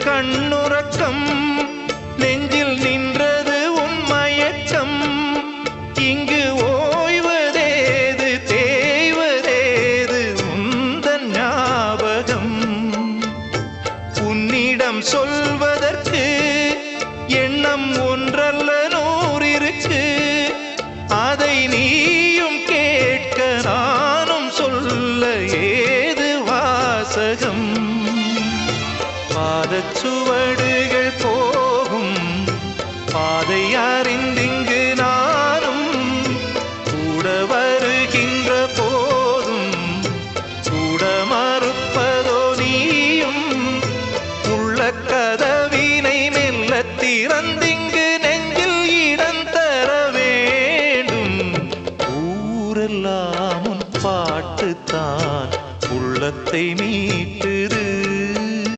கண்ணுறக்கம் நெஞ்சில் நின்றது உன் மயக்கம் இங்கு ஓய்வதேது தேய்வதேது உந்தன் ஞாபகம் உன்னிடம் சொல்வதற்கு எண்ணம் ஒன்றல்ல நூறிருக்கு அதை நீயும் கேட்க நானும் சொல்ல ஏது வாசகம் பாதச்சுவடுகள் போகும் பாதை அறிந்திங்கு நானும் கூட வருகின்ற போதும் கூட மறுப்பதோ நீயும் உள்ள கதவினை மெல்ல திறந்திங்கு நெஞ்சில் இடம் தர வேண்டும் ஊரெல்லாம் உன் பாட்டுத்தான் உள்ளத்தை